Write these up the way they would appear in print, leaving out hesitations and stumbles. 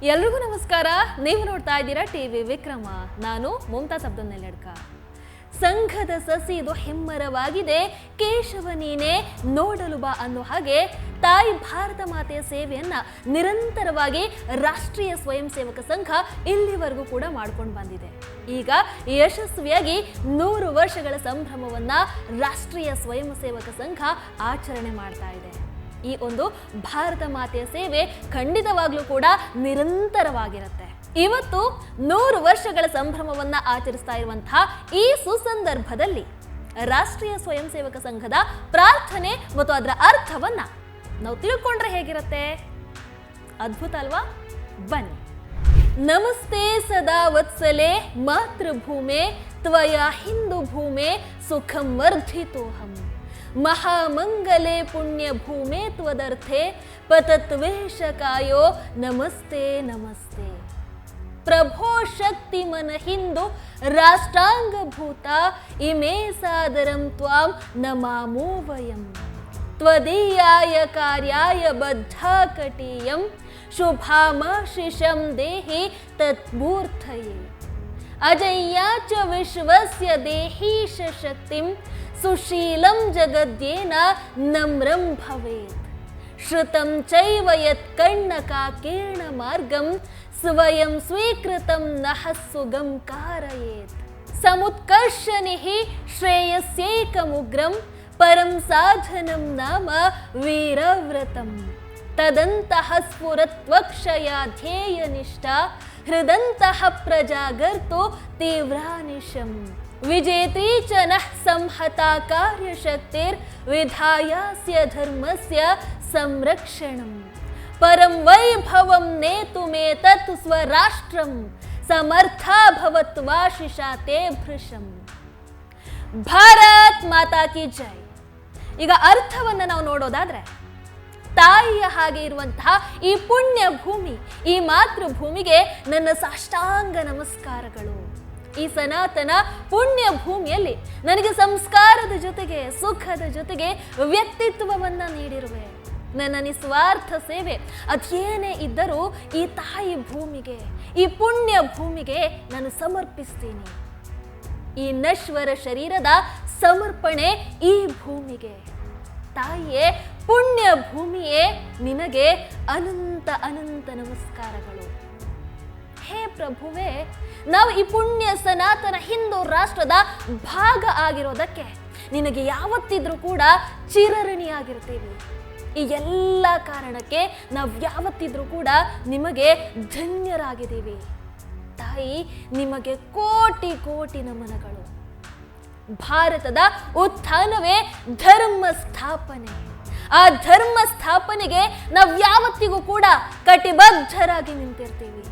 ಎಲ್ರಿಗೂ ನಮಸ್ಕಾರ. ನೀವು ನೋಡ್ತಾ ಇದ್ದೀರಾ ಟಿವಿ ವಿಕ್ರಮ. ನಾನು ಮುಮ್ತಾಜ್ ಅಬ್ದುಲ್ ನೆಲ್ಲಡ್ಕ. ಸಂಘದ ಸಸಿ ಇದು ಹೆಮ್ಮರವಾಗಿದೆ, ಕೇಶವ ನೀನೆ ನೋಡಲು ಬಾ ಅನ್ನೋ ಹಾಗೆ ತಾಯಿ ಭಾರತ ಮಾತೆಯ ಸೇವೆಯನ್ನ ನಿರಂತರವಾಗಿ ರಾಷ್ಟ್ರೀಯ ಸ್ವಯಂ ಸೇವಕ ಸಂಘ ಇಲ್ಲಿವರೆಗೂ ಕೂಡ ಮಾಡ್ಕೊಂಡು ಬಂದಿದೆ. ಈಗ ಯಶಸ್ವಿಯಾಗಿ 100 ವರ್ಷಗಳ ಸಂಭ್ರಮವನ್ನ ರಾಷ್ಟ್ರೀಯ ಸ್ವಯಂ ಸೇವಕ ಸಂಘ ಆಚರಣೆ ಮಾಡ್ತಾ ಇದೆ. ಈ ಒಂದು ಭಾರತ ಮಾತೆಯ ಸೇವೆ ಖಂಡಿತವಾಗ್ಲೂ ಕೂಡ ನಿರಂತರವಾಗಿರುತ್ತೆ. ಇವತ್ತು 100 ವರ್ಷಗಳ ಸಂಭ್ರಮವನ್ನ ಆಚರಿಸ್ತಾ ಇರುವಂತಹ ಈ ಸುಸಂದರ್ಭದಲ್ಲಿ ರಾಷ್ಟ್ರೀಯ ಸ್ವಯಂ ಸೇವಕ ಸಂಘದ ಪ್ರಾರ್ಥನೆ ಮತ್ತು ಅದರ ಅರ್ಥವನ್ನ ನಾವು ತಿಳ್ಕೊಂಡ್ರೆ ಹೇಗಿರುತ್ತೆ? ಅದ್ಭುತ ಅಲ್ವಾ? ಬನ್ನಿ. ನಮಸ್ತೆ ಸದಾ ವತ್ಸಲೆ ಮಾತೃಭೂಮೆ ತ್ವಯ ಹಿಂದೂ ಭೂಮೆ ಸುಖಂ ವರ್ಧಿತೋಹಂ ಮಹಾಮಂಗಲೆ ಪುಣ್ಯ ಭೂಮೆ ತ್ವದರ್ಥೆ ಪತತ್ವೇಶಕಾಯೋ ನಮಸ್ತೆ ನಮಸ್ತೆ. ಪ್ರಭೋ ಶಕ್ತಿ ಮನ ಹಿಂದೂ ರಾಷ್ಟ್ರಾಂಗಭೂತ ಇಮೇ ಸಾದರಂ ತ್ವಾಂ ನಮಾಮೋ ವಯಂ ತ್ವದೀಯಾಯ ಕಾರ್ಯಾಯ ಬದ್ಧಾಕಟೀಯಂ ಶುಭಾಮಾಶಿಷಂ ದೇಹಿ ತತ್ಮೂರ್ತಯೇ ಅಜಯ್ಯಾಚ ವಿಶ್ವಸ್ಯ ದೇಹೀಶ ಶಕ್ತಿಂ ಸುಶೀಲಂ ಜಗದ್ಯೇನ ನಮ್ರಂ ಭವೇತ್ ಶ್ರುತಂ ಚೈವ ಯತ್ ಕರ್ಣಕಾಕೇಣ ಮಾರ್ಗಂ ಸ್ವಯಂ ಸ್ವೀಕೃತಂ ನಃ ಸುಗಂ ಕಾರಯೇತ್ ಸಮುತ್ಕರ್ಷನಿಃ ಶ್ರೇಯಸ್ಯೈಕಮುಗ್ರಂ ಪರಂ ಸಾಧನಂ ನಾಮ ವೀರವ್ರತಂ ತದಂತಃ ಸ್ಫುರತ್ವಕ್ಷಯ ಧ್ಯೇಯನಿಷ್ಠಾ ಹೃದಂತಃ ಪ್ರಜಾಗರ್ತು ತೀವ್ರಾನಿಶಂ ವಿಜೇತಿ ಚ ನಃ ಸಂಹತಾ ಕಾರ್ಯಶಕ್ತಿರ್ ವಿಧಾಯಾಸ್ಯ ಧರ್ಮಸ್ಯ ಸಂರಕ್ಷಣಂ ಪರಂ ವೈಭವಂ ನೇತುಮೇತತ್ ಸ್ವರಾಷ್ಟ್ರಂ ಸಮರ್ಥಾ ಭವತ್ವಾಶಿಷಾ ತೇ ಭೃಶಂ. ಭಾರತ್ ಮಾತಾ ಕಿ ಜೈ. ಈಗ ಅರ್ಥವನ್ನ ನಾವು ನೋಡೋದಾದ್ರೆ, ತಾಯಿಯ ಹಾಗೆ ಇರುವಂತಹ ಈ ಪುಣ್ಯ ಭೂಮಿ, ಈ ಮಾತೃಭೂಮಿಗೆ ನನ್ನ ಸಾಷ್ಟಾಂಗ ನಮಸ್ಕಾರಗಳು. ಈ ಸನಾತನ ಪುಣ್ಯ ಭೂಮಿಯಲ್ಲಿ ನನಗೆ ಸಂಸ್ಕಾರದ ಜೊತೆಗೆ ಸುಖದ ಜೊತೆಗೆ ವ್ಯಕ್ತಿತ್ವವನ್ನ ನೀಡಿರುವೆ. ನನ್ನ ನಿಸ್ವಾರ್ಥ ಸೇವೆ ಅದೇನೇ ಇದ್ದರೂ ಈ ತಾಯಿ ಭೂಮಿಗೆ, ಈ ಪುಣ್ಯ ಭೂಮಿಗೆ ನಾನು ಸಮರ್ಪಿಸ್ತೀನಿ. ಈ ನಶ್ವರ ಶರೀರದ ಸಮರ್ಪಣೆ ಈ ಭೂಮಿಗೆ. ತಾಯಿಯೇ, ಪುಣ್ಯ ಭೂಮಿಯೇ, ನಿನಗೆ ಅನಂತ ಅನಂತ ನಮಸ್ಕಾರಗಳು. ಹೇ ಪ್ರಭುವೇ, ನಾವು ಈ ಪುಣ್ಯ ಸನಾತನ ಹಿಂದೂ ರಾಷ್ಟ್ರದ ಭಾಗ ಆಗಿರೋದಕ್ಕೆ ನಿನಗೆ ಯಾವತ್ತಿದ್ರೂ ಕೂಡ ಚಿರಋಣಿಯಾಗಿರ್ತೀವಿ. ಈ ಎಲ್ಲ ಕಾರಣಕ್ಕೆ ನಾವು ಯಾವತ್ತಿದ್ರೂ ಕೂಡ ನಿಮಗೆ ಧನ್ಯರಾಗಿದ್ದೀವಿ. ತಾಯಿ, ನಿಮಗೆ ಕೋಟಿ ಕೋಟಿ ನಮನಗಳು. ಭಾರತದ ಉತ್ಥಾನವೇ ಧರ್ಮ ಸ್ಥಾಪನೆ. ಆ ಧರ್ಮ ಸ್ಥಾಪನೆಗೆ ನಾವು ಯಾವತ್ತಿಗೂ ಕೂಡ ಕಟಿಬದ್ಧರಾಗಿ ನಿಂತಿರ್ತೀವಿ.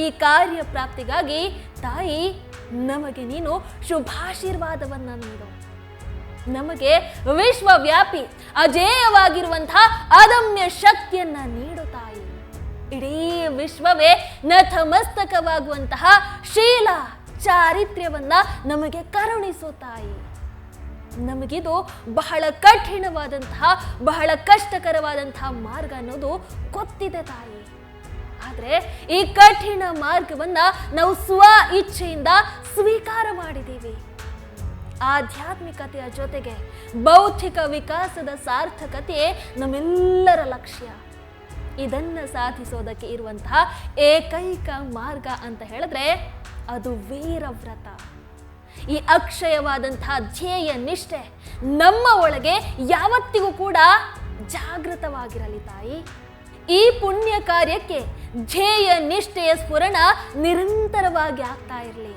ಈ ಕಾರ್ಯ ಪ್ರಾಪ್ತಿಗಾಗಿ ತಾಯಿ, ನಮಗೆ ನೀನು ಶುಭಾಶೀರ್ವಾದವನ್ನ ನೀಡು. ನಮಗೆ ವಿಶ್ವವ್ಯಾಪಿ ಅಜೇಯವಾಗಿರುವಂತಹ ಅದಮ್ಯ ಶಕ್ತಿಯನ್ನ ನೀಡು ತಾಯಿ. ಇಡೀ ವಿಶ್ವವೇ ನತಮಸ್ತಕವಾಗುವಂತಹ ಶೀಲ ಚಾರಿತ್ರ್ಯವನ್ನ ನಮಗೆ ಕರುಣಿಸು ತಾಯಿ. ನಮಗಿದು ಬಹಳ ಕಠಿಣವಾದಂತಹ, ಬಹಳ ಕಷ್ಟಕರವಾದಂತಹ ಮಾರ್ಗ ಅನ್ನೋದು ಗೊತ್ತಿದೆ ತಾಯಿ. ಆದ್ರೆ ಈ ಕಠಿಣ ಮಾರ್ಗವನ್ನ ನಾವು ಸ್ವ ಇಚ್ಛೆಯಿಂದ ಸ್ವೀಕಾರ ಮಾಡಿದ್ದೀವಿ. ಆಧ್ಯಾತ್ಮಿಕತೆಯ ಜೊತೆಗೆ ಬೌದ್ಧಿಕ ವಿಕಾಸದ ಸಾರ್ಥಕತೆಯೇ ನಮ್ಮೆಲ್ಲರ ಲಕ್ಷ್ಯ. ಇದನ್ನ ಸಾಧಿಸೋದಕ್ಕೆ ಇರುವಂತಹ ಏಕೈಕ ಮಾರ್ಗ ಅಂತ ಹೇಳಿದ್ರೆ ಅದು ವೀರವ್ರತ. ಈ ಅಕ್ಷಯವಾದಂತಹ ಧ್ಯೇಯ ನಿಷ್ಠೆ ನಮ್ಮ ಒಳಗೆ ಯಾವತ್ತಿಗೂ ಕೂಡ ಜಾಗೃತವಾಗಿರಲಿ ತಾಯಿ. ಈ ಪುಣ್ಯ ಕಾರ್ಯಕ್ಕೆ ಧ್ಯೇಯ ನಿಷ್ಠೆಯ ಸ್ಫುರಣ ನಿರಂತರವಾಗಿ ಆಗ್ತಾ ಇರಲಿ.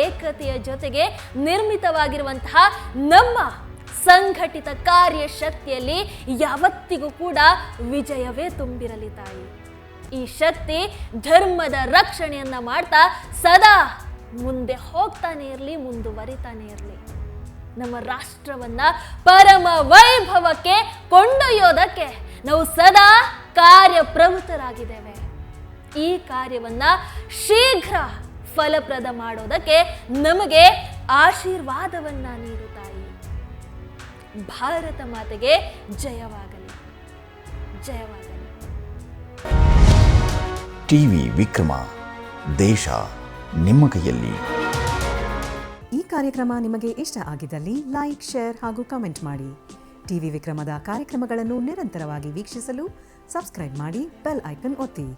ಏಕತೆಯ ಜೊತೆಗೆ ನಿರ್ಮಿತವಾಗಿರುವಂತಹ ನಮ್ಮ ಸಂಘಟಿತ ಕಾರ್ಯಶಕ್ತಿಯಲ್ಲಿ ಯಾವತ್ತಿಗೂ ಕೂಡ ವಿಜಯವೇ ತುಂಬಿರಲಿ ತಾಯಿ. ಈ ಶಕ್ತಿ ಧರ್ಮದ ರಕ್ಷಣೆಯನ್ನ ಮಾಡ್ತಾ ಸದಾ ಮುಂದೆ ಹೋಗ್ತಾನೆ ಇರಲಿ, ಮುಂದುವರಿತಾನೆ ಇರಲಿ. ನಮ್ಮ ರಾಷ್ಟ್ರವನ್ನ ಪರಮ ವೈಭವಕ್ಕೆ ಕೊಂಡೊಯ್ಯೋದಕ್ಕೆ ನಾವು ಸದಾ ಕಾರ್ಯಪ್ರವೃತ್ತರಾಗಿದ್ದೇವೆ. ಈ ಕಾರ್ಯವನ್ನ ಶೀಘ್ರ ಫಲಪ್ರದ ಮಾಡೋದಕ್ಕೆ ನಮಗೆ ಆಶೀರ್ವಾದವನ್ನ ನೀಡು ತಾಯಿ. ಭಾರತ ಮಾತೆಗೆ ಜಯವಾಗಲಿ, ಜಯವಾಗಲಿ. ಟಿವಿ ವಿಕ್ರಮ, ದೇಶ ನಿಮ್ಮ ಕೈಯಲ್ಲಿ. ಈ ಕಾರ್ಯಕ್ರಮ ನಿಮಗೆ ಇಷ್ಟ ಆಗಿದ್ದಲ್ಲಿ ಲೈಕ್, ಶೇರ್ ಹಾಗೂ ಕಮೆಂಟ್ ಮಾಡಿ. ಟಿವಿ ವಿಕ್ರಮದ ಕಾರ್ಯಕ್ರಮಗಳನ್ನು ನಿರಂತರವಾಗಿ ವೀಕ್ಷಿಸಲು ಸಬ್ಸ್ಕ್ರೈಬ್ ಮಾಡಿ, ಬೆಲ್ ಐಕನ್ ಒತ್ತಿ.